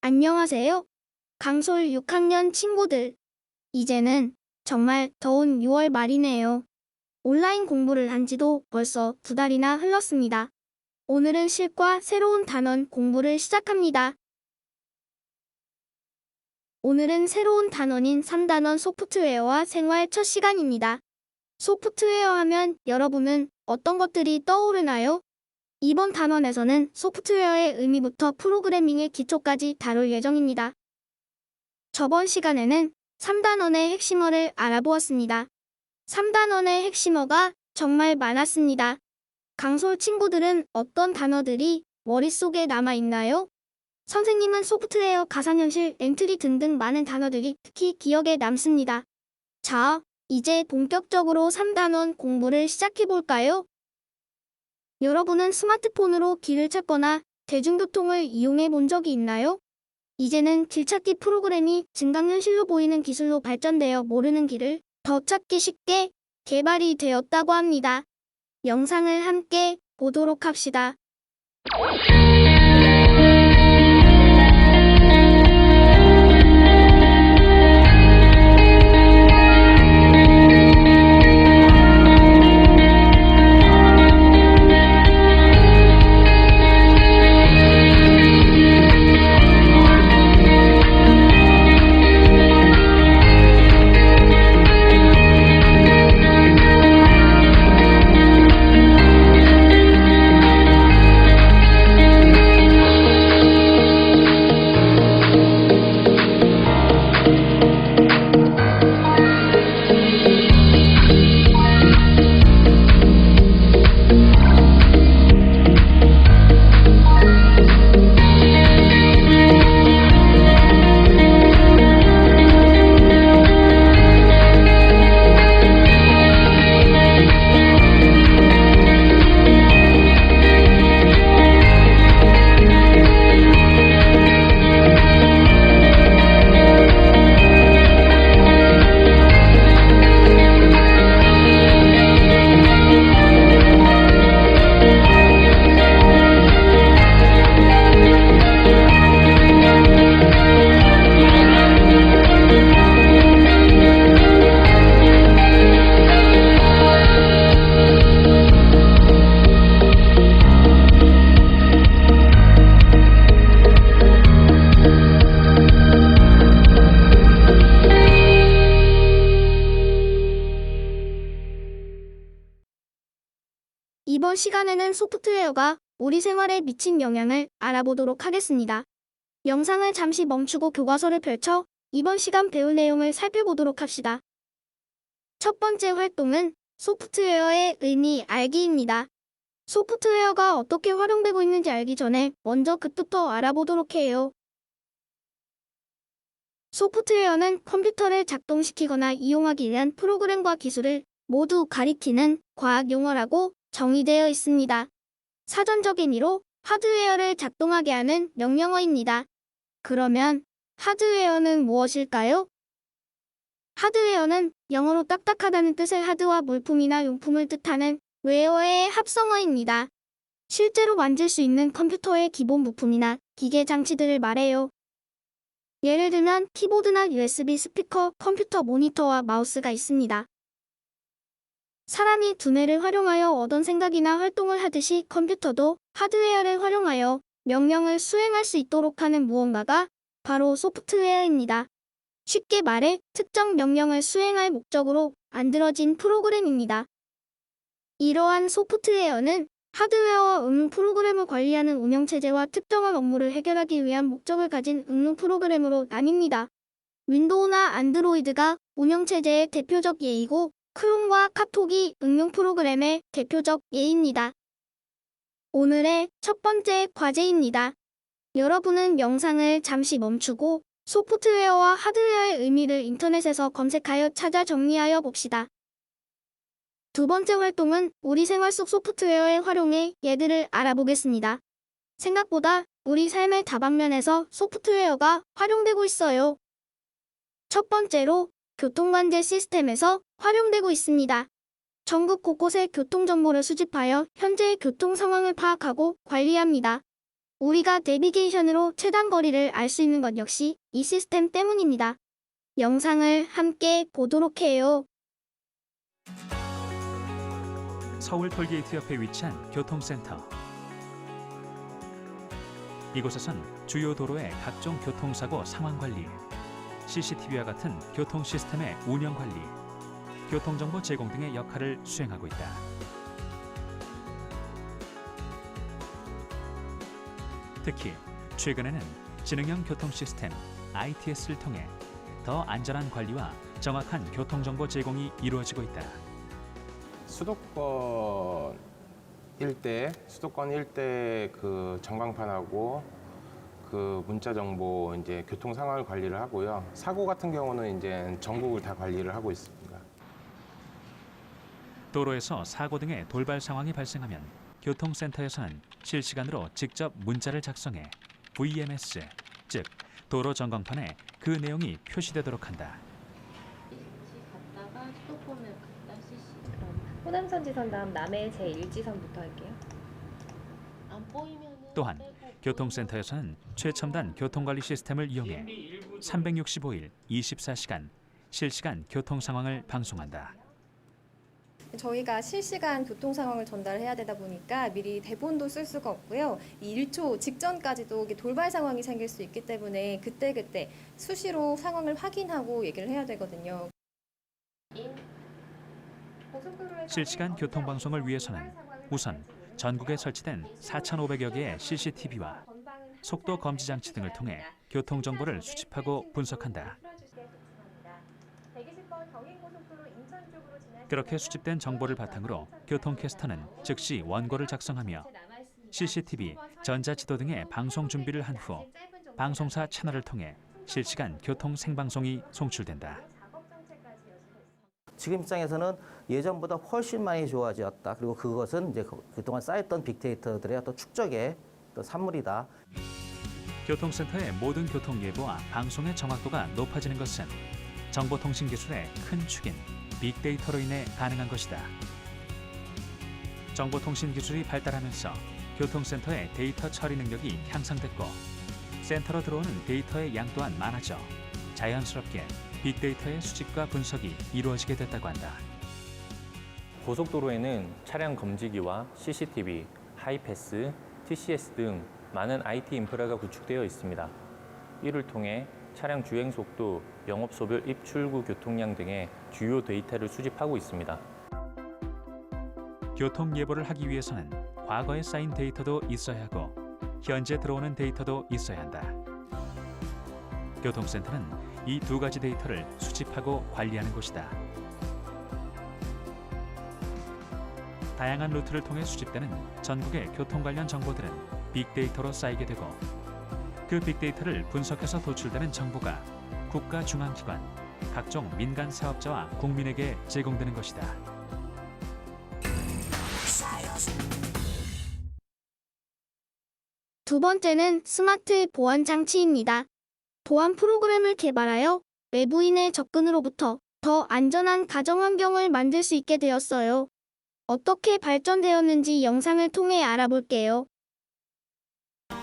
안녕하세요. 강솔 6학년 친구들. 이제는 정말 더운 6월 말이네요. 온라인 공부를 한 지도 벌써 2달이나 흘렀습니다. 오늘은 실과 새로운 단원 공부를 시작합니다. 오늘은 새로운 단원인 3단원 소프트웨어와 생활 첫 시간입니다. 소프트웨어 하면 여러분은 어떤 것들이 떠오르나요? 이번 단원에서는 소프트웨어의 의미부터 프로그래밍의 기초까지 다룰 예정입니다. 저번 시간에는 3단원의 핵심어를 알아보았습니다. 3단원의 핵심어가 정말 많았습니다. 강솔 친구들은 어떤 단어들이 머릿속에 남아있나요? 선생님은 소프트웨어, 가상현실, 엔트리 등등 많은 단어들이 특히 기억에 남습니다. 자, 이제 본격적으로 3단원 공부를 시작해볼까요? 여러분은 스마트폰으로 길을 찾거나 대중교통을 이용해 본 적이 있나요? 이제는 길찾기 프로그램이 증강현실로 보이는 기술로 발전되어 모르는 길을 더 찾기 쉽게 개발이 되었다고 합니다. 영상을 함께 보도록 합시다. 이번 시간에는 소프트웨어가 우리 생활에 미친 영향을 알아보도록 하겠습니다. 영상을 잠시 멈추고 교과서를 펼쳐 이번 시간 배울 내용을 살펴보도록 합시다. 첫 번째 활동은 소프트웨어의 의미 알기입니다. 소프트웨어가 어떻게 활용되고 있는지 알기 전에 먼저 끝부터 알아보도록 해요. 소프트웨어는 컴퓨터를 작동시키거나 이용하기 위한 프로그램과 기술을 모두 가리키는 과학 용어라고 정의되어 있습니다. 사전적 의미로 하드웨어를 작동하게 하는 명령어입니다. 그러면 하드웨어는 무엇일까요? 하드웨어는 영어로 딱딱하다는 뜻의 하드와 물품이나 용품을 뜻하는 웨어의 합성어입니다. 실제로 만질 수 있는 컴퓨터의 기본 부품이나 기계 장치들을 말해요. 예를 들면 키보드나 USB 스피커, 컴퓨터 모니터와 마우스가 있습니다. 사람이 두뇌를 활용하여 얻은 생각이나 활동을 하듯이 컴퓨터도 하드웨어를 활용하여 명령을 수행할 수 있도록 하는 무언가가 바로 소프트웨어입니다. 쉽게 말해 특정 명령을 수행할 목적으로 만들어진 프로그램입니다. 이러한 소프트웨어는 하드웨어와 응용 프로그램을 관리하는 운영체제와 특정한 업무를 해결하기 위한 목적을 가진 응용 프로그램으로 나뉩니다. 윈도우나 안드로이드가 운영체제의 대표적 예이고 크롬과 카톡이 응용 프로그램의 대표적 예입니다. 오늘의 첫 번째 과제입니다. 여러분은 영상을 잠시 멈추고 소프트웨어와 하드웨어의 의미를 인터넷에서 검색하여 찾아 정리하여 봅시다. 두 번째 활동은 우리 생활 속 소프트웨어의 활용의 예들을 알아보겠습니다. 생각보다 우리 삶의 다방면에서 소프트웨어가 활용되고 있어요. 첫 번째로 교통관제 시스템에서 활용되고 있습니다. 전국 곳곳의 교통정보를 수집하여 현재의 교통 상황을 파악하고 관리합니다. 우리가 내비게이션으로 최단 거리를 알 수 있는 것 역시 이 시스템 때문입니다. 영상을 함께 보도록 해요. 서울 톨게이트 옆에 위치한 교통센터. 이곳에선 주요 도로의 각종 교통사고 상황 관리, CCTV와 같은 교통 시스템의 운영 관리, 교통정보 제공 등의 역할을 수행하고 있다. 특히 최근에는 지능형 교통 시스템 ITS를 통해 더 안전한 관리와 정확한 교통정보 제공이 이루어지고 있다. 수도권 일대 그 전광판하고 그 문자 정보 이제 교통 상황을 관리를 하고요. 사고 같은 경우는 이제 전국을 다 관리를 하고 있습니다. 도로에서 사고 등의 돌발 상황이 발생하면 교통센터에서는 실시간으로 직접 문자를 작성해 VMS, 즉 도로 전광판에 그 내용이 표시되도록 한다. 갔다가 수도권을 갔다 CC. 호남선 지선 다음 남해 제1지선부터 할게요. 안 보이면은 또한 교통센터에서는 최첨단 교통관리 시스템을 이용해 365일 24시간 실시간 교통 상황을 방송한다. 저희가 실시간 교통 상황을 전달해야 되다 보니까 미리 대본도 쓸 수가 없고요. 이 1초 직전까지도 돌발 상황이 생길 수 있기 때문에 그때그때 수시로 상황을 확인하고 얘기를 해야 되거든요. 실시간 교통 방송을 위해서는 우선 전국에 설치된 4,500여 개의 CCTV와 속도 검지 장치 등을 통해 교통 정보를 수집하고 분석한다. 그렇게 수집된 정보를 바탕으로 교통캐스터는 즉시 원고를 작성하며 CCTV, 전자지도 등의 방송 준비를 한 후 방송사 채널을 통해 실시간 교통 생방송이 송출된다. 지금 입장에서는 예전보다 훨씬 많이 좋아졌다. 그리고 그것은 이제 그동안 쌓였던 빅데이터들의 어떤 축적의 어떤 산물이다. 교통센터의 모든 교통 예보와 방송의 정확도가 높아지는 것은 정보통신 기술의 큰 축인 빅데이터로 인해 가능한 것이다. 정보통신 기술이 발달하면서 교통센터의 데이터 처리 능력이 향상됐고 센터로 들어오는 데이터의 양 또한 많아져 자연스럽게 빅데이터의 수집과 분석이 이루어지게 됐다고 한다. 고속도로에는 차량 검지기와 CCTV, 하이패스, TCS 등 많은 IT 인프라가 구축되어 있습니다. 이를 통해 차량 주행 속도, 영업소별 입출구 교통량 등의 주요 데이터를 수집하고 있습니다. 교통 예보를 하기 위해서는 과거에 쌓인 데이터도 있어야 하고 현재 들어오는 데이터도 있어야 한다. 교통센터는 이 두 가지 데이터를 수집하고 관리하는 곳이다. 다양한 루트를 통해 수집되는 전국의 교통 관련 정보들은 빅데이터로 쌓이게 되고 그 빅데이터를 분석해서 도출되는 정보가 국가 중앙기관, 각종 민간 사업자와 국민에게 제공되는 것이다. 두 번째는 스마트 보안 장치입니다. 보안 프로그램을 개발하여 외부인의 접근으로부터 더 안전한 가정 환경을 만들 수 있게 되었어요. 어떻게 발전되었는지 영상을 통해 알아볼게요.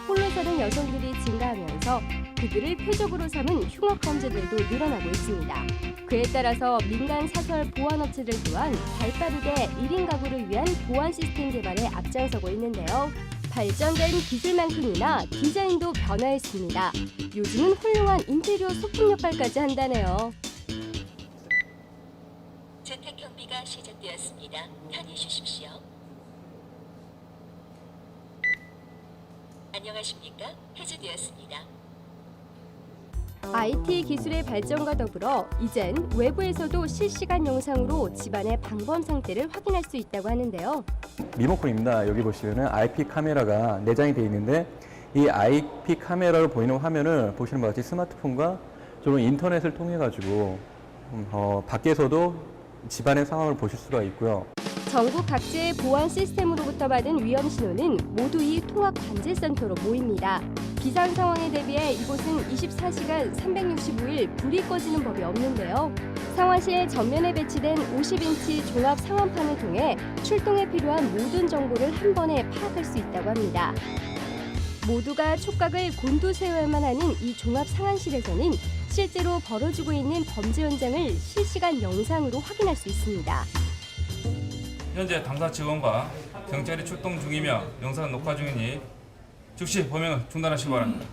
홀로 사는 여성들이 증가하면서 그들을 표적으로 삼은 흉악 범죄들도 늘어나고 있습니다. 그에 따라서 민간 사설 보안업체들 또한 발빠르게 1인 가구를 위한 보안 시스템 개발에 앞장서고 있는데요. 발전된 기술만큼이나 디자인도 변화했습니다. 요즘은 훌륭한 인테리어 소품 역할까지 한다네요. 주택 경비가 시작되었습니다. 편히 쉬십시오. 안녕하십니까? 해제되었습니다. IT 기술의 발전과 더불어 이젠 외부에서도 실시간 영상으로 집안의 방범 상태를 확인할 수 있다고 하는데요. 리모컨입니다. 여기 보시면은 IP 카메라가 내장이 되어 있는데 이 IP 카메라로 보이는 화면을 보시는 것 같이 스마트폰과 좀 인터넷을 통해 가지고 밖에서도 집안의 상황을 보실 수가 있고요. 전국 각지의 보안 시스템으로부터 받은 위험 신호는 모두 이 통합 관제센터로 모입니다. 비상 상황에 대비해 이곳은 24시간 365일 불이 꺼지는 법이 없는데요. 상황 시에 전면에 배치된 50인치 종합 상황판을 통해 출동에 필요한 모든 정보를 한 번에 파악할 수 있다고 합니다. 모두가 촉각을 곤두세워야만 하는 이 종합 상황실에서는 실제로 벌어지고 있는 범죄 현장을 실시간 영상으로 확인할 수 있습니다. 현재 당사 직원과 경찰이 출동 중이며 영상 녹화 중이니 즉시 범행을 중단하시기 바랍니다.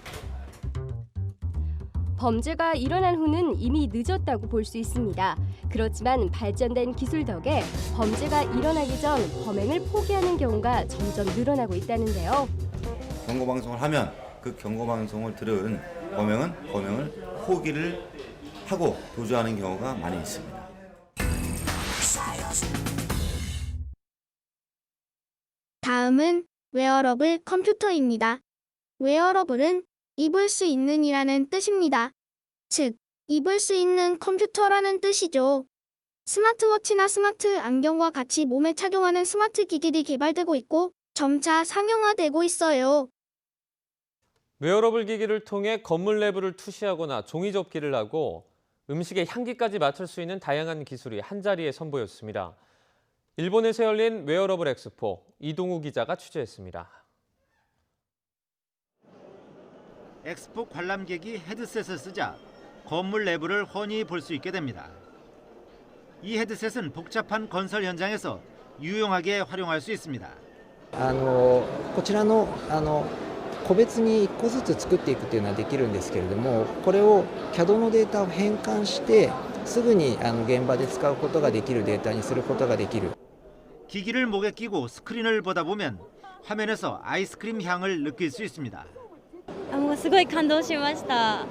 범죄가 일어난 후는 이미 늦었다고 볼 수 있습니다. 그렇지만 발전된 기술 덕에 범죄가 일어나기 전 범행을 포기하는 경우가 점점 늘어나고 있다는데요. 경고방송을 하면 그 경고방송을 들은 범행을 포기를 하고 도주하는 경우가 많이 있습니다. 다음은 웨어러블 컴퓨터입니다. 웨어러블은 입을 수 있는 이라는 뜻입니다. 즉, 입을 수 있는 컴퓨터라는 뜻이죠. 스마트워치나 스마트 안경과 같이 몸에 착용하는 스마트 기기들이 개발되고 있고 점차 상용화되고 있어요. 웨어러블 기기를 통해 건물 내부를 투시하거나 종이 접기를 하고 음식의 향기까지 맡을 수 있는 다양한 기술이 한자리에 선보였습니다. 일본에서 열린 웨어러블 엑스포, 이동우 기자가 취재했습니다. 엑스포 관람객이 헤드셋을 쓰자 건물 내부를 훤히 볼 수 있게 됩니다. 이 헤드셋은 복잡한 건설 현장에서 유용하게 활용할 수 있습니다. こちらの個別に1個ずつ作っていくというのはできるんですけれども、これを CAD のデータを変換してすぐに現場で使うことができるデータにすることができる。 기기를 목에 끼고 스크린을 보다 보면 화면에서 아이스크림 향을 느낄 수 있습니다. もうすごい感動しました。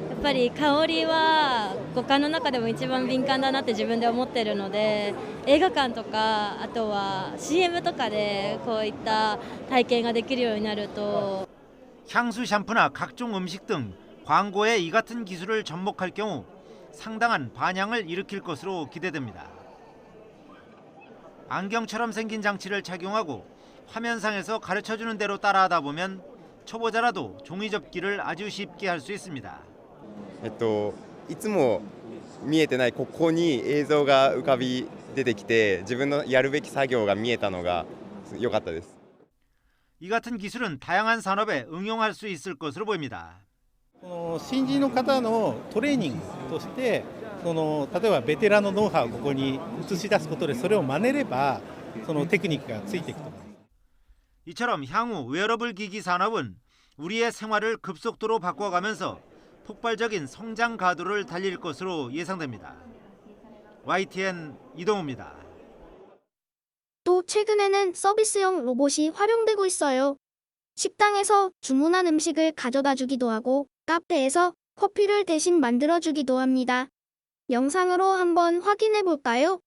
やっぱり香りは五感の中でも一番敏感だなって自分で思ってるので、映画館とかあとは CM とかでこういった体験ができるようになると 향수 샴푸나 각종 음식 등 광고에 이 같은 기술을 접목할 경우 상당한 반향을 일으킬 것으로 기대됩니다. 안경처럼 생긴 장치를 착용하고 화면상에서 가르쳐주는 대로 따라하다 보면 초보자라도 종이 접기를 아주 쉽게 할 수 있습니다. いつも見えてないここに映像が浮かび出てきて自分のやるべき作業が見えたのが良かったです。 이 같은 기술은 다양한 산업에 응용할 수 있을 것으로 보입니다. 新人の方のトレーニングとして例えばベテランのノウハウをここに映し出すことでそれを真似ればそのテクニックがついていくと。 이처럼 향후 웨어러블 기기 산업은 우리의 생활을 급속도로 바꿔가면서 폭발적인 성장 가도를 달릴 것으로 예상됩니다. YTN 이동우입니다. 또 최근에는 서비스용 로봇이 활용되고 있어요. 식당에서 주문한 음식을 가져다 주기도 하고 카페에서 커피를 대신 만들어 주기도 합니다. 영상으로 한번 확인해 볼까요?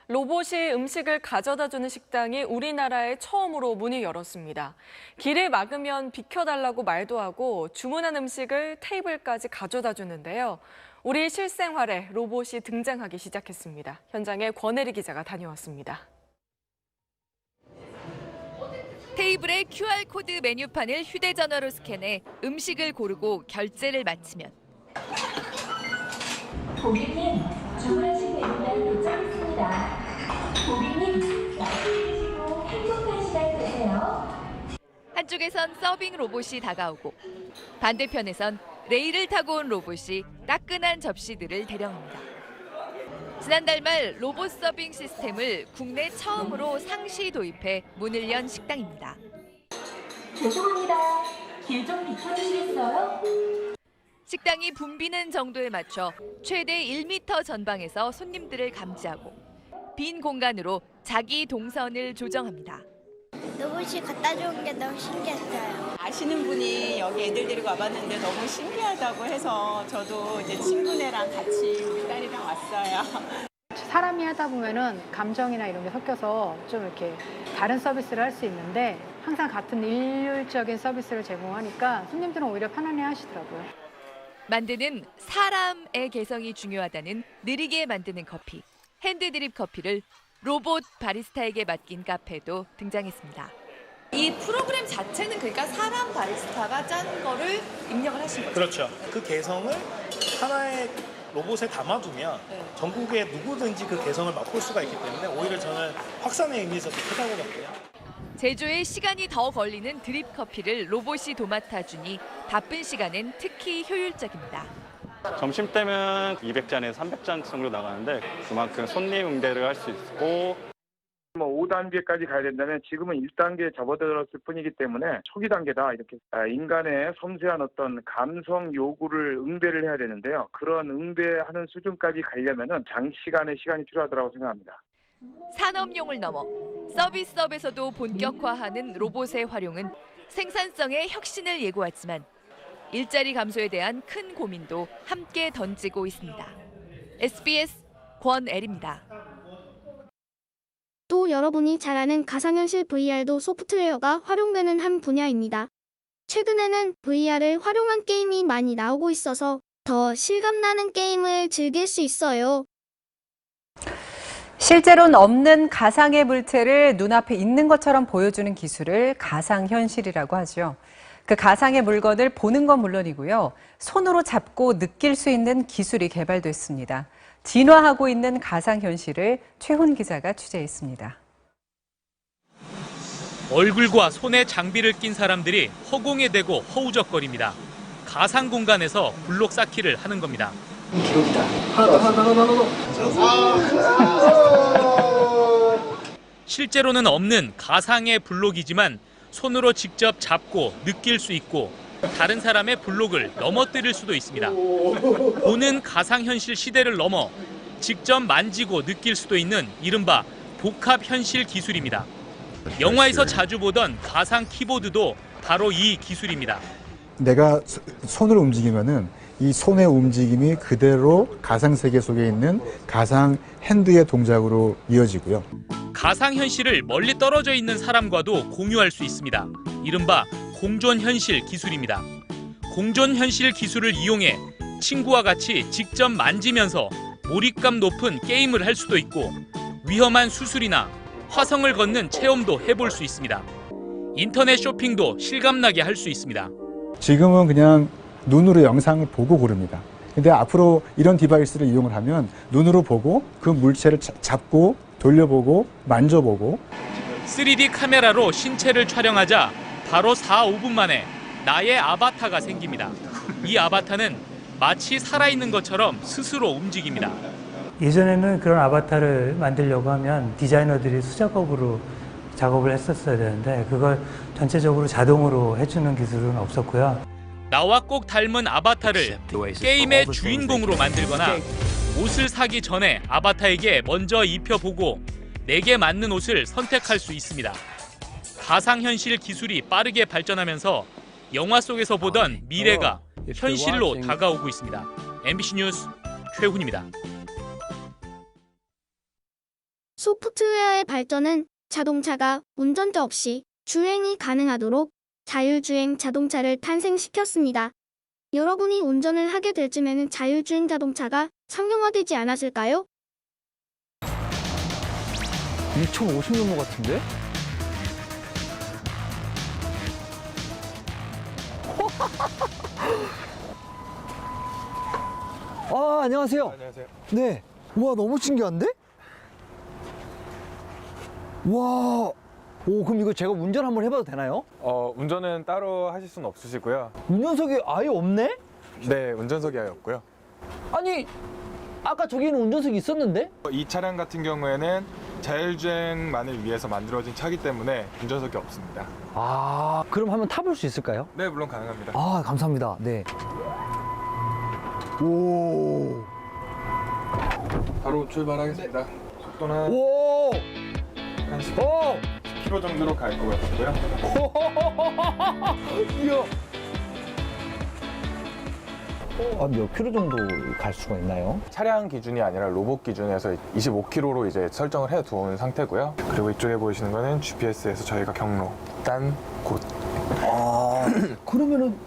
로봇이 음식을 가져다주는 식당이 우리나라에 처음으로 문을 열었습니다. 길을 막으면 비켜달라고 말도 하고 주문한 음식을 테이블까지 가져다 주는데요. 우리 실생활에 로봇이 등장하기 시작했습니다. 현장에 권혜리 기자가 다녀왔습니다. 테이블에 QR코드 메뉴판을 휴대전화로 스캔해 음식을 고르고 결제를 마치면 고객님, 주문하신 메뉴가 도착했습니다. 고객님, 맛있게 드시고 행복한 시간 되세요. 한쪽에선 서빙 로봇이 다가오고 반대편에선 레일을 타고 온 로봇이 따끈한 접시들을 대령합니다. 지난달 말 로봇 서빙 시스템을 국내 처음으로 상시 도입해 문을 연 식당입니다. 죄송합니다. 길 좀 비켜주시겠어요? 식당이 붐비는 정도에 맞춰 최대 1m 전방에서 손님들을 감지하고 빈 공간으로 자기 동선을 조정합니다. 로봇이 갖다 준 게 너무 신기했어요. 아시는 분이 여기 애들 데리고 와봤는데 너무 신기하다고 해서 저도 이제 친구네랑 같이 우리 딸이랑 왔어요. 사람이 하다 보면은 감정이나 이런 게 섞여서 좀 이렇게 다른 서비스를 할 수 있는데 항상 같은 일률적인 서비스를 제공하니까 손님들은 오히려 편안해 하시더라고요. 만드는 사람의 개성이 중요하다는 느리게 만드는 커피, 핸드드립 커피를 로봇 바리스타에게 맡긴 카페도 등장했습니다. 이 프로그램 자체는 그러니까 사람 바리스타가 짠 거를 입력을 하신 거죠? 그렇죠. 그 개성을 하나의 로봇에 담아두면 전국에 누구든지 그 개성을 맛볼 수가 있기 때문에 오히려 저는 확산의 의미에서 더 크다고 봤고요. 제조에 시간이 더 걸리는 드립 커피를 로봇이 도맡아 주니 바쁜 시간엔 특히 효율적입니다. 점심 때면 200잔에서 300잔 정도 나가는데 그만큼 손님 응대를 할 수 있고 5단계까지 가야 된다면 지금은 1단계에 접어들었을 뿐이기 때문에 초기 단계다 이렇게 인간의 섬세한 어떤 감성 요구를 응대를 해야 되는데요. 그런 응대하는 수준까지 가려면은 장시간의 시간이 필요하다고 생각합니다. 산업용을 넘어 서비스업에서도 본격화하는 로봇의 활용은 생산성의 혁신을 예고하지만 일자리 감소에 대한 큰 고민도 함께 던지고 있습니다. SBS 권애리입니다. 또 여러분이 잘 아는 가상현실 VR도 소프트웨어가 활용되는 한 분야입니다. 최근에는 VR을 활용한 게임이 많이 나오고 있어서 더 실감나는 게임을 즐길 수 있어요. 실제로는 없는 가상의 물체를 눈앞에 있는 것처럼 보여주는 기술을 가상현실이라고 하죠. 그 가상의 물건을 보는 건 물론이고요. 손으로 잡고 느낄 수 있는 기술이 개발됐습니다. 진화하고 있는 가상현실을 최훈 기자가 취재했습니다. 얼굴과 손에 장비를 낀 사람들이 허공에 대고 허우적거립니다. 가상 공간에서 블록 쌓기를 하는 겁니다. 기록이다. 하나. 실제로는 없는 가상의 블록이지만 손으로 직접 잡고 느낄 수 있고 다른 사람의 블록을 넘어뜨릴 수도 있습니다. 보는 가상현실 시대를 넘어 직접 만지고 느낄 수도 있는 이른바 복합현실 기술입니다. 영화에서 자주 보던 가상 키보드도 바로 이 기술입니다. 내가 손을 움직이면은 이 손의 움직임이 그대로 가상 세계 속에 있는 가상 핸드의 동작으로 이어지고요. 가상현실을 멀리 떨어져 있는 사람과도 공유할 수 있습니다. 이른바 공존현실 기술입니다. 공존현실 기술을 이용해 친구와 같이 직접 만지면서 몰입감 높은 게임을 할 수도 있고 위험한 수술이나 화성을 걷는 체험도 해볼 수 있습니다. 인터넷 쇼핑도 실감나게 할 수 있습니다. 지금은 그냥 눈으로 영상을 보고 고릅니다. 근데 앞으로 이런 디바이스를 이용을 하면 눈으로 보고 그 물체를 잡고 돌려보고 만져보고 3D 카메라로 신체를 촬영하자 바로 4, 5분 만에 나의 아바타가 생깁니다. 이 아바타는 마치 살아있는 것처럼 스스로 움직입니다. 예전에는 그런 아바타를 만들려고 하면 디자이너들이 수작업으로 작업을 했었어야 되는데 그걸 전체적으로 자동으로 해주는 기술은 없었고요. 나와 꼭 닮은 아바타를 게임의 주인공으로 만들거나 옷을 사기 전에 아바타에게 먼저 입혀보고 내게 맞는 옷을 선택할 수 있습니다. 가상현실 기술이 빠르게 발전하면서 영화 속에서 보던 미래가 현실로 다가오고 있습니다. MBC 뉴스 최훈입니다. 소프트웨어의 발전은 자동차가 운전자 없이 주행이 가능하도록 자율주행 자동차를 탄생시켰습니다. 여러분이 운전을 하게 될 쯤에는 자율주행 자동차가 상용화되지 않았을까요? 2,050 넘는 것 같은데? 아, 안녕하세요. 안녕하세요. 네. 와, 너무 신기한데? 와. 오, 그럼 이거 제가 운전 한번 해봐도 되나요? 운전은 따로 하실 수는 없으시고요. 운전석이 아예 없네? 네, 운전석이 아예 없고요. 아니, 아까 저기는 운전석이 있었는데? 이 차량 같은 경우에는 자율주행만을 위해서 만들어진 차기 때문에 운전석이 없습니다. 아, 그럼 한번 타볼 수 있을까요? 네, 물론 가능합니다. 아, 감사합니다. 네. 오. 바로 출발하겠습니다. 속도는 오. 한 10km 정도로 갈 것 같고요. 이야. 몇 킬로 정도 갈 수가 있나요? 차량 기준이 아니라 로봇 기준에서 25km로 이제 설정을 해 두은 상태고요. 그리고 이쪽에 보이시는 거는 GPS에서 저희가 경로, 단, 곳. 아, 그러면은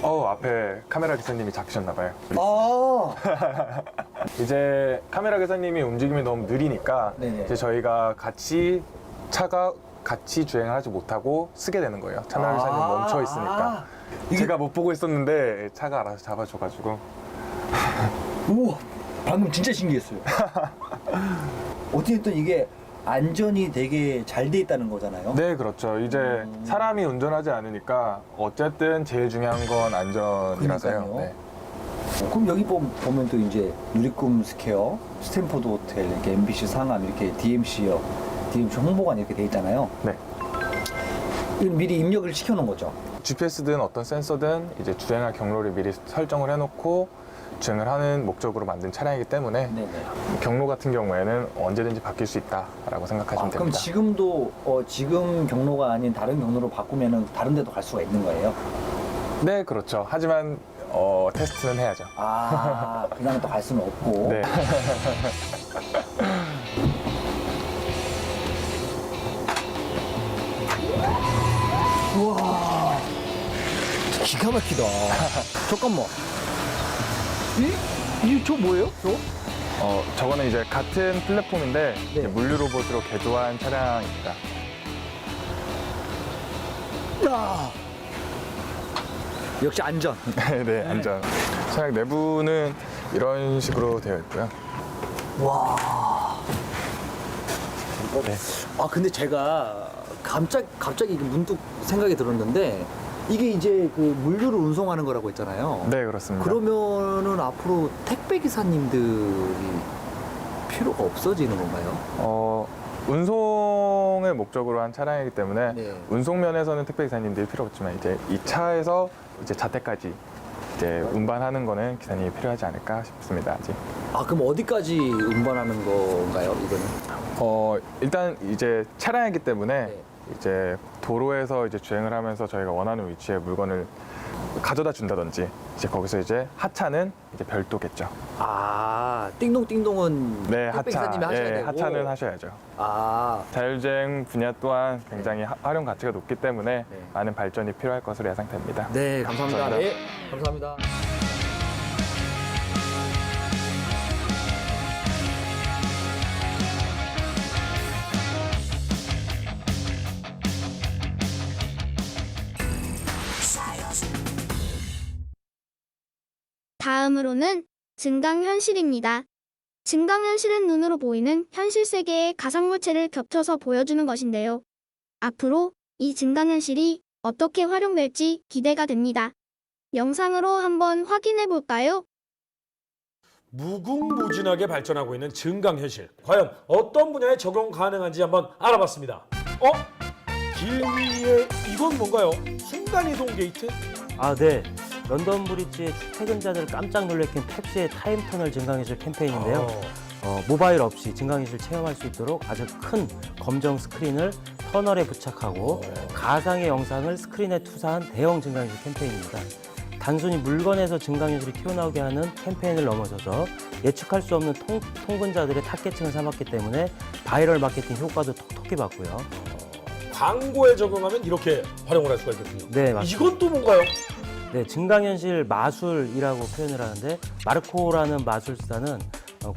앞에 카메라 기사님이 잡히셨나 봐요. 아. 이제 카메라 기사님이 움직임이 너무 느리니까 이제 저희가 차가 같이 주행을 하지 못하고 쓰게 되는 거예요. 카메라 기사님 멈춰 있으니까. 제가 못 보고 있었는데 차가 알아서 잡아줘가지고. 우와, 방금 진짜 신기했어요. 어떻게 또 이게 안전이 되게 잘 돼 있다는 거잖아요. 네, 그렇죠. 이제 사람이 운전하지 않으니까 어쨌든 제일 중요한 건 안전이라서요. 그러니까요. 네. 그럼 여기 보면 또 이제 누리꿈 스퀘어, 스탠포드 호텔, 이렇게 MBC 상암, 이렇게 DMC역, DMC 홍보관 이렇게 돼 있잖아요. 네. 이건 미리 입력을 시켜놓은 거죠. GPS든 어떤 센서든 이제 주행할 경로를 미리 설정을 해놓고 주행을 하는 목적으로 만든 차량이기 때문에 경로 같은 경우에는 언제든지 바뀔 수 있다라고 생각하시면 그럼 됩니다. 지금도 지금 경로가 아닌 다른 경로로 바꾸면은 다른 데도 갈 수가 있는 거예요? 네, 그렇죠. 하지만 테스트는 해야죠. 그냥 또 갈 수는 없고. 네. 우와, 기가 막히다. 잠깐만. 저 뭐예요? 저거는 이제 같은 플랫폼인데 이제 물류 로봇으로 개조한 차량입니다. 야, 역시 안전. 네, 안전. 차량 내부는 이런 식으로 되어 있고요. 와. 네. 근데 제가 갑자기 이게 문득 생각이 들었는데 이게 이제 그 물류를 운송하는 거라고 했잖아요. 네, 그렇습니다. 그러면은 앞으로 택배 기사님들이 필요가 없어지는 건가요? 운송을 목적으로 한 차량이기 때문에 운송 면에서는 택배 기사님들이 필요 없지만 이제 이 차에서 이제 자택까지 이제 운반하는 거는 기사님이 필요하지 않을까 싶습니다. 아직. 그럼 어디까지 운반하는 건가요, 이거는? 일단 이제 차량이기 때문에 이제 도로에서 이제 주행을 하면서 저희가 원하는 위치에 물건을 가져다 준다든지 이제 거기서 이제 하차는 이제 별도겠죠. 띵동띵동은 네, 택배 기사님이 하셔야 되고. 하차는 하셔야죠. 자율주행 분야 또한 굉장히 활용 가치가 높기 때문에 많은 발전이 필요할 것으로 예상됩니다. 네, 감사합니다. 네, 감사합니다. 다음으로는 증강현실입니다. 증강현실은 눈으로 보이는 현실 세계의 가상물체를 겹쳐서 보여주는 것인데요. 앞으로 이 증강현실이 어떻게 활용될지 기대가 됩니다. 영상으로 한번 확인해 볼까요? 무궁무진하게 발전하고 있는 증강현실. 과연 어떤 분야에 적용 가능한지 한번 알아봤습니다. 길 위에 이건 뭔가요? 순간이동 게이트? 네. 런던 브리지의 출퇴근자들을 깜짝 놀래킨 펩시의 타임터널 증강현실 캠페인인데요. 모바일 없이 증강현실 체험할 수 있도록 아주 큰 검정 스크린을 터널에 부착하고 가상의 영상을 스크린에 투사한 대형 증강현실 캠페인입니다. 단순히 물건에서 증강현실이 튀어나오게 하는 캠페인을 넘어서서 예측할 수 없는 통근자들의 타겟층을 삼았기 때문에 바이럴 마케팅 효과도 톡톡히 봤고요. 광고에 적용하면 이렇게 활용을 할 수가 있거든요. 네, 맞습니다. 이건 또 뭔가요? 네, 증강현실 마술이라고 표현을 하는데 마르코라는 마술사는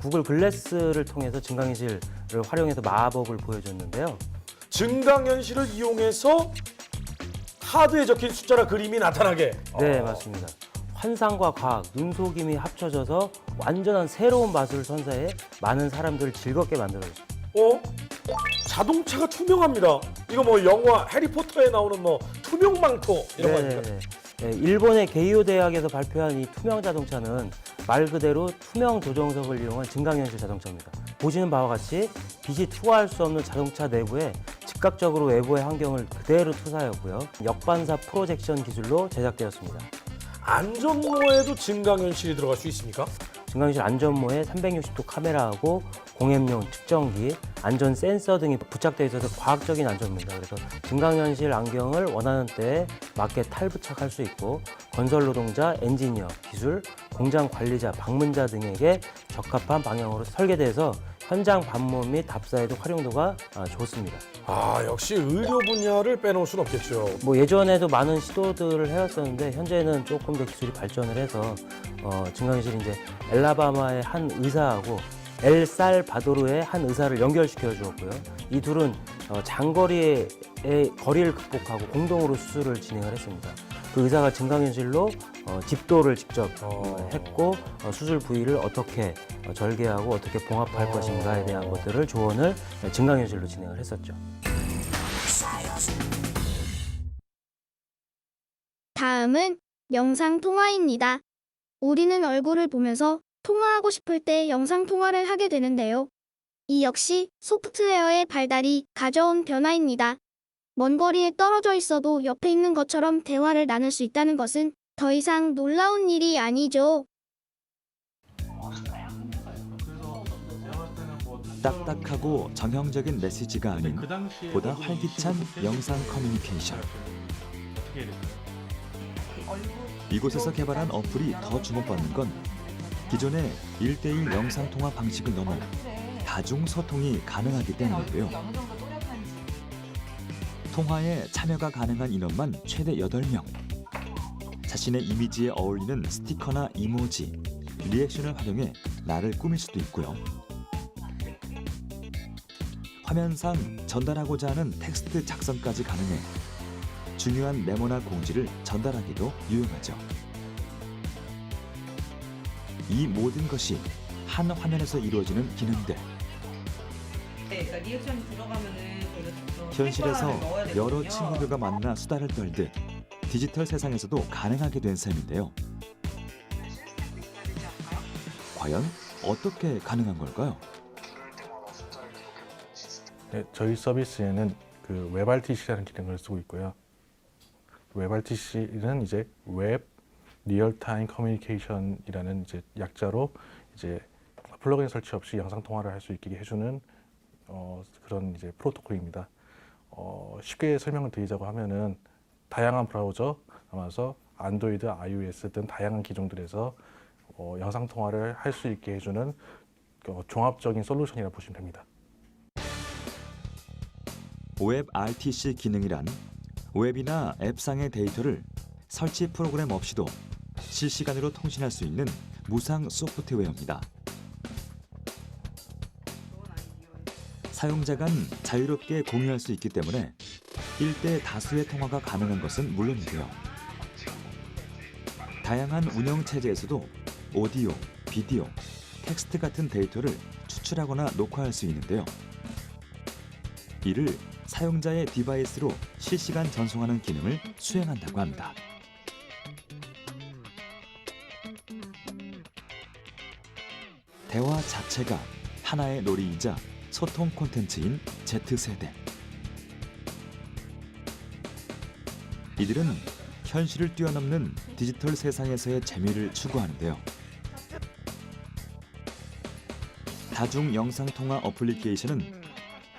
구글 글래스를 통해서 증강현실을 활용해서 마법을 보여줬는데요. 증강현실을 이용해서 카드에 적힌 숫자나 그림이 나타나게. 네, 맞습니다. 환상과 과학, 눈속임이 합쳐져서 완전한 새로운 마술을 선사해 많은 사람들을 즐겁게 만들어줬습니다. 자동차가 투명합니다. 이거 뭐 영화 해리포터에 나오는 뭐 투명망토 이런 거 아닙니까? 네, 일본의 게이오 대학에서 발표한 이 투명 자동차는 말 그대로 투명 조정석을 이용한 증강현실 자동차입니다. 보시는 바와 같이 빛이 투과할 수 없는 자동차 내부에 즉각적으로 외부의 환경을 그대로 투사하였고요. 역반사 프로젝션 기술로 제작되었습니다. 안전모에도 증강현실이 들어갈 수 있습니까? 증강현실 안전모에 360도 카메라하고 공앱용 측정기, 안전 센서 등이 부착되어 있어서 과학적인 안전모입니다. 그래서 증강현실 안경을 원하는 때에 맞게 탈부착할 수 있고 건설 노동자, 엔지니어, 기술, 공장 관리자, 방문자 등에게 적합한 방향으로 설계돼서 현장 방문 및 답사에도 활용도가 좋습니다. 역시 의료 분야를 빼놓을 수는 없겠죠. 예전에도 많은 시도들을 해왔었는데 현재는 조금 더 기술이 발전을 해서 증강현실이 이제 엘라바마의 한 의사하고 엘살바도르의 한 의사를 연결시켜 주었고요. 이 둘은 장거리의 거리를 극복하고 공동으로 수술을 진행을 했습니다. 그 의사가 증강현실로 집도를 직접 했고 수술 부위를 어떻게 절개하고 어떻게 봉합할 것인가에 대한 것들을 조언을 증강현실로 진행을 했었죠. 다음은 영상통화입니다. 우리는 얼굴을 보면서 통화하고 싶을 때 영상통화를 하게 되는데요. 이 역시 소프트웨어의 발달이 가져온 변화입니다. 먼 거리에 떨어져 있어도 옆에 있는 것처럼 대화를 나눌 수 있다는 것은 더 이상 놀라운 일이 아니죠. 딱딱하고 정형적인 메시지가 아닌 보다 활기찬 영상 커뮤니케이션. 이곳에서 개발한 어플이 더 주목받는 건 기존의 1:1 영상통화 방식을 넘어 다중소통이 가능하기 때문인데요. 통화에 참여가 가능한 인원만 최대 8명. 자신의 이미지에 어울리는 스티커나 이모지, 리액션을 활용해 나를 꾸밀 수도 있고요. 화면상 전달하고자 하는 텍스트 작성까지 가능해 중요한 메모나 공지를 전달하기도 유용하죠. 이 모든 것이 한 화면에서 이루어지는 기능들. 그러니까 리액션이 들어가면은 현실에서 여러 친구들과 만나 수다를 떨듯 디지털 세상에서도 가능하게 된 셈인데요. 과연 어떻게 가능한 걸까요? 네, 저희 서비스에는 그 웹RTC라는 기능을 쓰고 있고요. 웹RTC는 이제 웹 리얼타임 커뮤니케이션이라는 이제 약자로 이제 플러그인 설치 없이 영상 통화를 할 수 있게 해주는 그런 이제 프로토콜입니다. 쉽게 설명을 드리자고 하면은 다양한 브라우저, 아마서 안드로이드, iOS 등 다양한 기종들에서 영상 통화를 할 수 있게 해주는 종합적인 솔루션이라고 보시면 됩니다. 웹RTC 기능이란 웹이나 앱상의 데이터를 설치 프로그램 없이도 실시간으로 통신할 수 있는 무상 소프트웨어입니다. 사용자 간 자유롭게 공유할 수 있기 때문에 1대 다수의 통화가 가능한 것은 물론이고요. 다양한 운영 체제에서도 오디오, 비디오, 텍스트 같은 데이터를 추출하거나 녹화할 수 있는데요. 이를 사용자의 디바이스로 실시간 전송하는 기능을 수행한다고 합니다. 대화 자체가 하나의 놀이이자 소통 콘텐츠인 Z세대. 이들은 현실을 뛰어넘는 디지털 세상에서의 재미를 추구하는데요. 다중 영상통화 어플리케이션은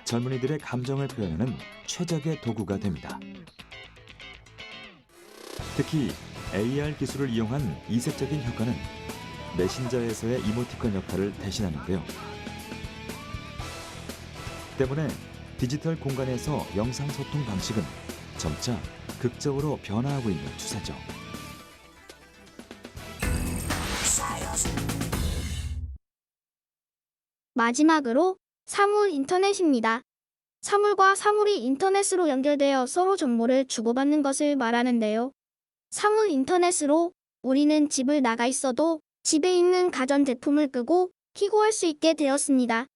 젊은이들의 감정을 표현하는 최적의 도구가 됩니다. 특히 AR 기술을 이용한 이색적인 효과는 메신저에서의 이모티콘 역할을 대신하는데요. 때문에 디지털 공간에서 영상 소통 방식은 점차 극적으로 변화하고 있는 추세죠. 마지막으로 사물 인터넷입니다. 사물과 사물이 인터넷으로 연결되어 서로 정보를 주고받는 것을 말하는데요. 사물 인터넷으로 우리는 집을 나가 있어도 집에 있는 가전제품을 끄고 켜고 할 수 있게 되었습니다.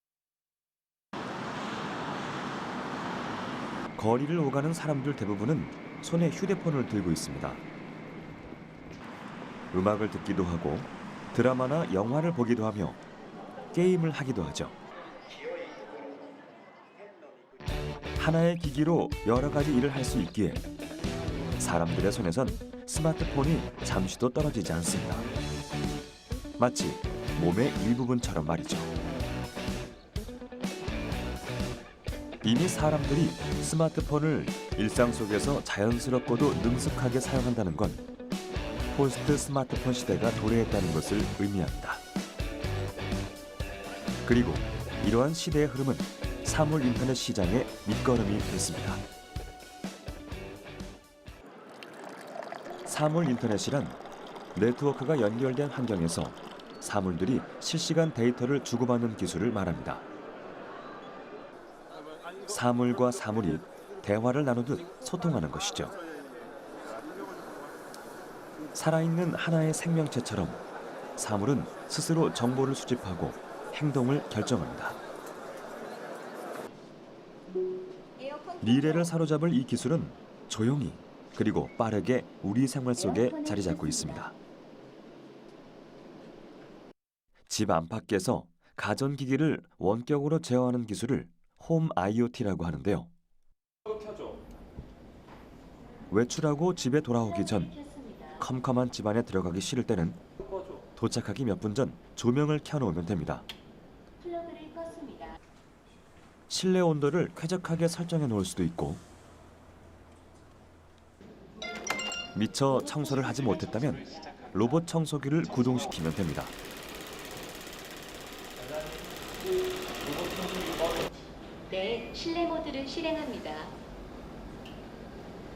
거리를 오가는 사람들 대부분은 손에 휴대폰을 들고 있습니다. 음악을 듣기도 하고 드라마나 영화를 보기도 하며 게임을 하기도 하죠. 하나의 기기로 여러 가지 일을 할 수 있기에 사람들의 손에선 스마트폰이 잠시도 떨어지지 않습니다. 마치 몸의 일부분처럼 말이죠. 이미 사람들이 스마트폰을 일상 속에서 자연스럽고도 능숙하게 사용한다는 건 포스트 스마트폰 시대가 도래했다는 것을 의미합니다. 그리고 이러한 시대의 흐름은 사물 인터넷 시장의 밑거름이 됐습니다. 사물 인터넷이란 네트워크가 연결된 환경에서 사물들이 실시간 데이터를 주고받는 기술을 말합니다. 사물과 사물이 대화를 나누듯 소통하는 것이죠. 살아있는 하나의 생명체처럼 사물은 스스로 정보를 수집하고 행동을 결정합니다. 미래를 사로잡을 이 기술은 조용히 그리고 빠르게 우리 생활 속에 자리 잡고 있습니다. 집 안팎에서 가전기기를 원격으로 제어하는 기술을 홈 IoT라고 하는데요. 외출하고 집에 돌아오기 전 컴컴한 집안에 들어가기 싫을 때는 도착하기 몇 분 전 조명을 켜놓으면 됩니다. 실내 온도를 쾌적하게 설정해 놓을 수도 있고, 미처 청소를 하지 못했다면 로봇 청소기를 구동시키면 됩니다. 네, 실내 모드를 실행합니다.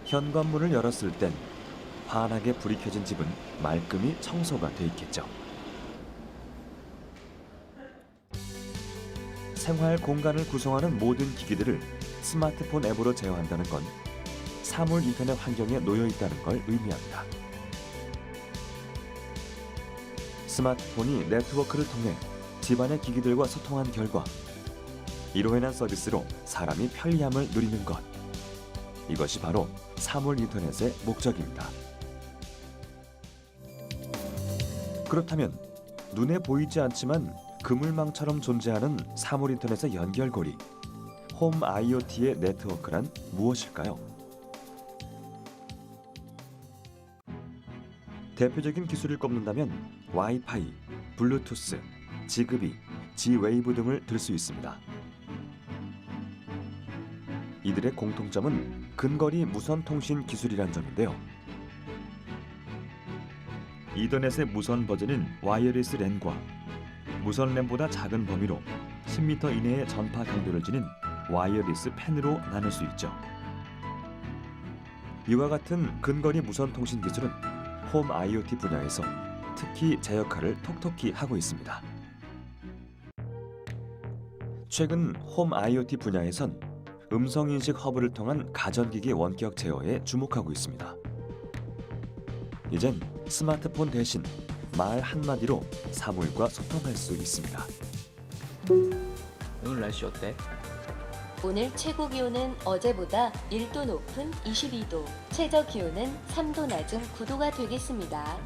현관문을 열었을 땐 환하게 불이 켜진 집은 말끔히 청소가 돼 있겠죠. 생활 공간을 구성하는 모든 기기들을 스마트폰 앱으로 제어한다는 건 사물 인터넷 환경에 놓여 있다는 걸 의미합니다. 스마트폰이 네트워크를 통해 집안의 기기들과 소통한 결과 이로 인한 서비스로 사람이 편리함을 누리는 것. 이것이 바로 사물 인터넷의 목적입니다. 그렇다면 눈에 보이지 않지만 그물망처럼 존재하는 사물 인터넷의 연결고리, 홈 IoT의 네트워크란 무엇일까요? 대표적인 기술을 꼽는다면 와이파이, 블루투스, 지그비, 지웨이브 등을 들 수 있습니다. 이들의 공통점은 근거리 무선 통신 기술이란 점인데요. 이더넷의 무선 버전인 와이어리스 랜과 무선 랜보다 작은 범위로 10m 이내의 전파 강도를 지닌 와이어리스 펜으로 나눌 수 있죠. 이와 같은 근거리 무선 통신 기술은 홈 IoT 분야에서 특히 제 역할을 톡톡히 하고 있습니다. 최근 홈 IoT 분야에선 음성인식 허브를 통한 가전기기 원격 제어에 주목하고 있습니다. 이젠 스마트폰 대신 말 한마디로 사물과 소통할 수 있습니다. 오늘 날씨 어때? 오늘 최고 기온은 어제보다 1도 높은 22도, 최저 기온은 3도 낮은 9도가 되겠습니다.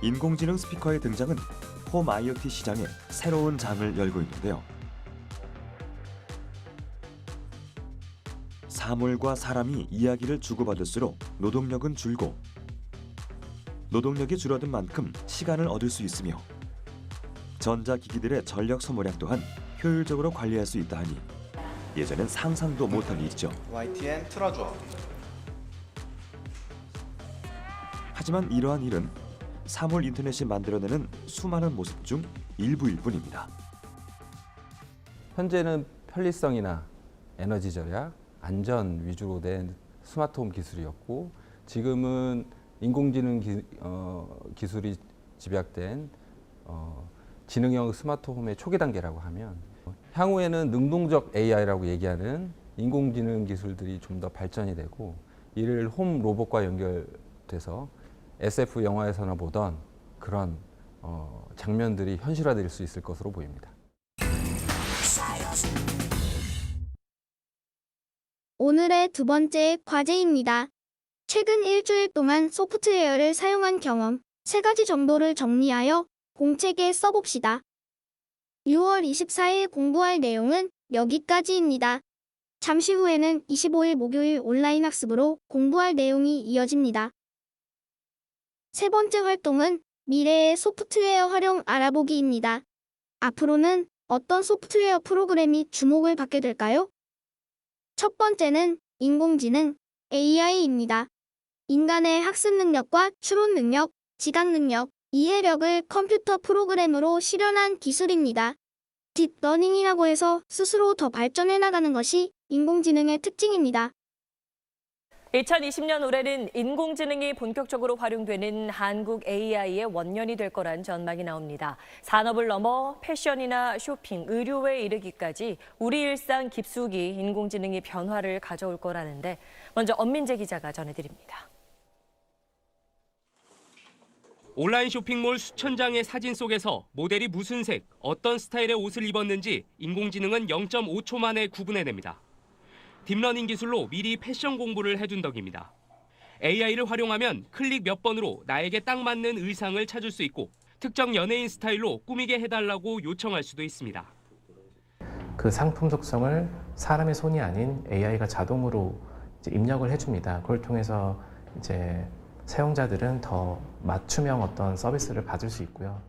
인공지능 스피커의 등장은 홈 IoT 시장에 새로운 장을 열고 있는데요. 사물과 사람이 이야기를 주고받을수록 노동력은 줄고 노동력이 줄어든 만큼 시간을 얻을 수 있으며 전자기기들의 전력 소모량 또한 효율적으로 관리할 수 있다 하니 예전엔 상상도 못한 일이죠. YTN 틀어줘. 하지만 이러한 일은 사물 인터넷이 만들어내는 수많은 모습 중 일부일 뿐입니다. 현재는 편리성이나 에너지 절약, 안전 위주로 된 스마트홈 기술이었고 지금은 인공지능 기술이 집약된 지능형 스마트홈의 초기 단계라고 하면 향후에는 능동적 AI라고 얘기하는 인공지능 기술들이 좀 더 발전이 되고 이를 홈 로봇과 연결돼서 SF 영화에서나 보던 그런 장면들이 현실화될 수 있을 것으로 보입니다. 오늘의 두 번째 과제입니다. 최근 일주일 동안 소프트웨어를 사용한 경험 3가지 정도를 정리하여 공책에 써봅시다. 6월 24일 공부할 내용은 여기까지입니다. 잠시 후에는 25일 목요일 온라인 학습으로 공부할 내용이 이어집니다. 세 번째 활동은 미래의 소프트웨어 활용 알아보기입니다. 앞으로는 어떤 소프트웨어 프로그램이 주목을 받게 될까요? 첫 번째는 인공지능 AI입니다. 인간의 학습 능력과 추론 능력, 지각 능력, 이해력을 컴퓨터 프로그램으로 실현한 기술입니다. 딥러닝이라고 해서 스스로 더 발전해 나가는 것이 인공지능의 특징입니다. 2020년 올해는 인공지능이 본격적으로 활용되는 한국 AI의 원년이 될 거란 전망이 나옵니다. 산업을 넘어 패션이나 쇼핑, 의료에 이르기까지 우리 일상 깊숙이 인공지능이 변화를 가져올 거라는데 먼저 엄민재 기자가 전해드립니다. 온라인 쇼핑몰 수천 장의 사진 속에서 모델이 무슨 색, 어떤 스타일의 옷을 입었는지 인공지능은 0.5초 만에 구분해냅니다. 딥러닝 기술로 미리 패션 공부를 해둔 덕입니다. AI를 활용하면 클릭 몇 번으로 나에게 딱 맞는 의상을 찾을 수 있고 특정 연예인 스타일로 꾸미게 해달라고 요청할 수도 있습니다. 그 상품 속성을 사람의 손이 아닌 AI가 자동으로 이제 입력을 해줍니다. 그걸 통해서 이제 사용자들은 더 맞춤형 어떤 서비스를 받을 수 있고요.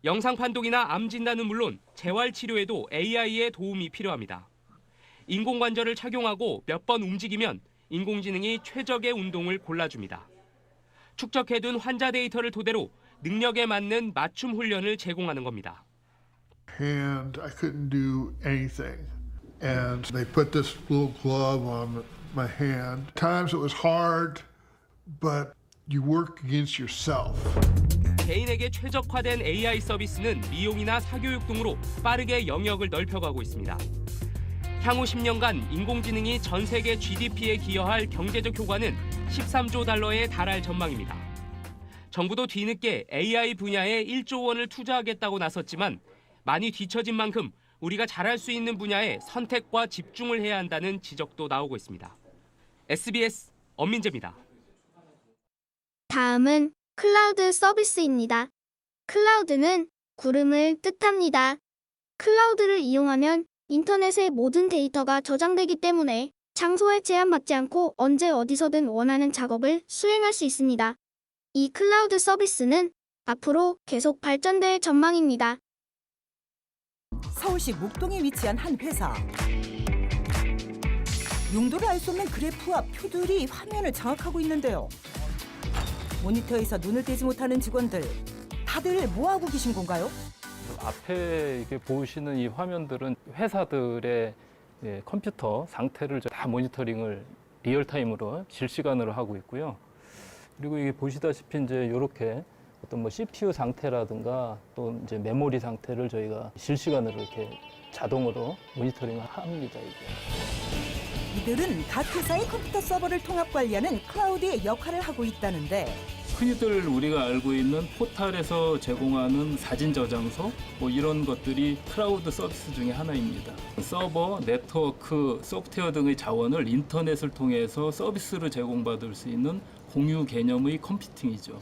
영상 판독이나 암 진단은 물론 재활 치료에도 AI의 도움이 필요합니다. 인공관절을 착용하고 몇 번 움직이면 인공지능이 최적의 운동을 골라줍니다. 축적해둔 환자 데이터를 토대로 능력에 맞는 맞춤 훈련을 제공하는 겁니다. hand, I couldn't do anything. And they put this little glove on my hand. Times it was hard, but you work against yourself. 개인에게 최적화된 AI 서비스는 미용이나 사교육 등으로 빠르게 영역을 넓혀가고 있습니다. 향후 10년간 인공지능이 전 세계 GDP에 기여할 경제적 효과는 13조 달러에 달할 전망입니다. 정부도 뒤늦게 AI 분야에 1조 원을 투자하겠다고 나섰지만 많이 뒤처진 만큼 우리가 잘할 수 있는 분야에 선택과 집중을 해야 한다는 지적도 나오고 있습니다. SBS 엄민재입니다. 다음은 클라우드 서비스입니다. 클라우드는 구름을 뜻합니다. 클라우드를 이용하면 인터넷의 모든 데이터가 저장되기 때문에 장소에 제한받지 않고 언제 어디서든 원하는 작업을 수행할 수 있습니다. 이 클라우드 서비스는 앞으로 계속 발전될 전망입니다. 서울시 목동에 위치한 한 회사. 용도를 알 수 없는 그래프와 표들이 화면을 장악하고 있는데요. 모니터에서 눈을 떼지 못하는 직원들, 다들 뭐하고 계신 건가요? 앞에 이렇게 보시는 이 화면들은 회사들의 컴퓨터 상태를 다 모니터링을 리얼타임으로 실시간으로 하고 있고요. 그리고 이게 보시다시피 이제 이렇게 어떤 뭐 CPU 상태라든가 또 이제 메모리 상태를 저희가 실시간으로 이렇게 자동으로 모니터링을 합니다. 이들은 각 회사의 컴퓨터 서버를 통합 관리하는 클라우드의 역할을 하고 있다는데 흔히들 우리가 알고 있는 포탈에서 제공하는 사진 저장소 뭐 이런 것들이 클라우드 서비스 중에 하나입니다. 서버, 네트워크, 소프트웨어 등의 자원을 인터넷을 통해서 서비스로 제공받을 수 있는 공유 개념의 컴퓨팅이죠.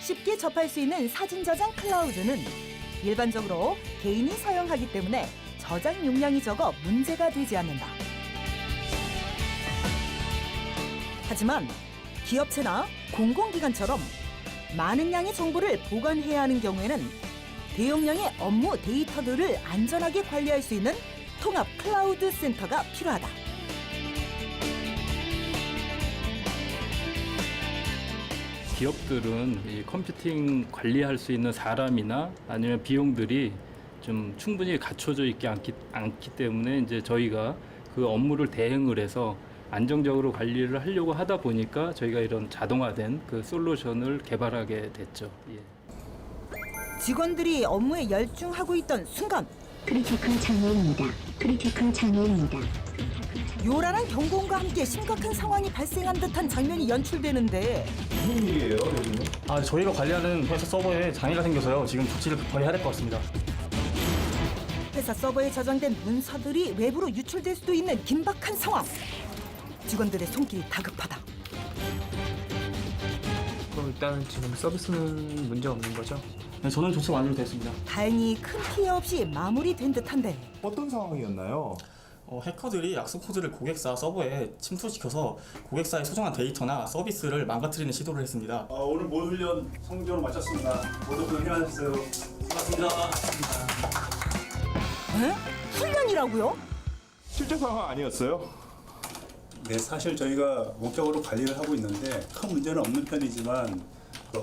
쉽게 접할 수 있는 사진 저장 클라우드는 일반적으로 개인이 사용하기 때문에 저장 용량이 적어 문제가 되지 않는다. 하지만 기업체나 공공기관처럼 많은 양의 정보를 보관해야 하는 경우에는 대용량의 업무 데이터들을 안전하게 관리할 수 있는 통합 클라우드 센터가 필요하다. 기업들은 이 컴퓨팅 관리할 수 있는 사람이나 아니면 비용들이 좀 충분히 갖춰져 있지 않기 때문에 이제 저희가 그 업무를 대행을 해서 안정적으로 관리를 하려고 하다 보니까 저희가 이런 자동화된 그 솔루션을 개발하게 됐죠. 예. 직원들이 업무에 열중하고 있던 순간 크리티컬 장애입니다. 크리티컬 장애입니다. 요란한 경고음과 함께 심각한 상황이 발생한 듯한 장면이 연출되는데 무슨 일이에요, 여기는? 저희가 관리하는 회사 서버에 장애가 생겨서요. 지금 조치를 급하게 해야 될 것 같습니다. 회사 서버에 저장된 문서들이 외부로 유출될 수도 있는 긴박한 상황. 직원들의 손길이 다급하다. 그럼 일단은 지금 서비스는 문제 없는 거죠? 네, 저는 조치 완료됐습니다. 다행히 큰 피해 없이 마무리된 듯한데 어떤 상황이었나요? 해커들이 약속 코드를 고객사 서버에 침투시켜서 고객사의 소중한 데이터나 서비스를 망가뜨리는 시도를 했습니다. 오늘 모의 훈련 성공적으로 마쳤습니다. 모두 고생하셨어요. 수고하셨습니다. 에? 훈련이라고요? 실제 상황 아니었어요? 네, 사실 저희가 목적으로 관리를 하고 있는데 큰 문제는 없는 편이지만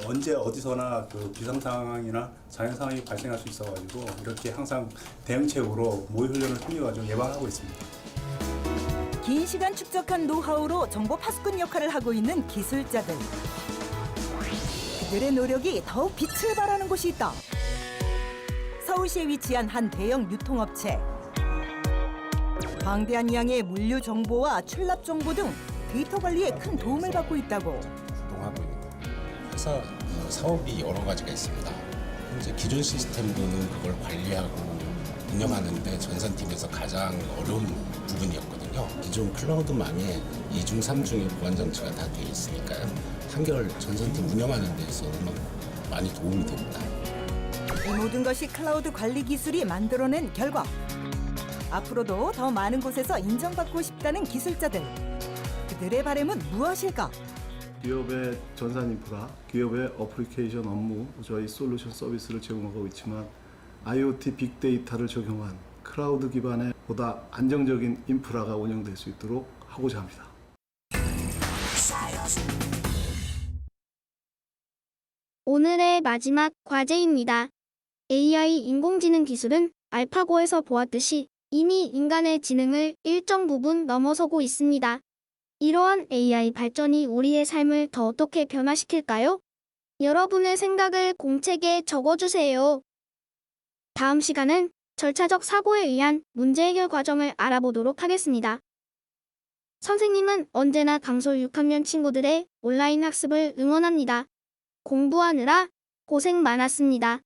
언제 어디서나 비상 상황이나 자연 상황이 발생할 수 있어가지고 이렇게 항상 대응책으로 모의 훈련을 통해가지고 예방하고 있습니다. 긴 시간 축적한 노하우로 정보 파수꾼 역할을 하고 있는 기술자들. 그들의 노력이 더욱 빛을 발하는 곳이 있다. 서울시에 위치한 한 대형 유통업체. 방대한 양의 물류 정보와 출납 정보 등 데이터 관리에 큰 도움을 받고 있다고. 회사 사업이 여러 가지가 있습니다. 이제 기존 시스템으로는 그걸 관리하고 운영하는데 전산팀에서 가장 어려운 부분이었거든요. 기존 클라우드망에 2중, 3중의 보안 장치가 다 되어 있으니까요. 한결 전산팀 운영하는 데 있어서는 많이 도움이 됩니다. 이 모든 것이 클라우드 관리 기술이 만들어낸 결과. 앞으로도 더 많은 곳에서 인정받고 싶다는 기술자들. 그들의 바람은 무엇일까? 기업의 전산 인프라, 기업의 어플리케이션 업무, 저희 솔루션 서비스를 제공하고 있지만 IoT 빅데이터를 적용한 클라우드 기반의 보다 안정적인 인프라가 운영될 수 있도록 하고자 합니다. 오늘의 마지막 과제입니다. AI 인공지능 기술은 알파고에서 보았듯이 이미 인간의 지능을 일정 부분 넘어서고 있습니다. 이러한 AI 발전이 우리의 삶을 더 어떻게 변화시킬까요? 여러분의 생각을 공책에 적어주세요. 다음 시간은 절차적 사고에 의한 문제 해결 과정을 알아보도록 하겠습니다. 선생님은 언제나 강솔 6학년 친구들의 온라인 학습을 응원합니다. 공부하느라 고생 많았습니다.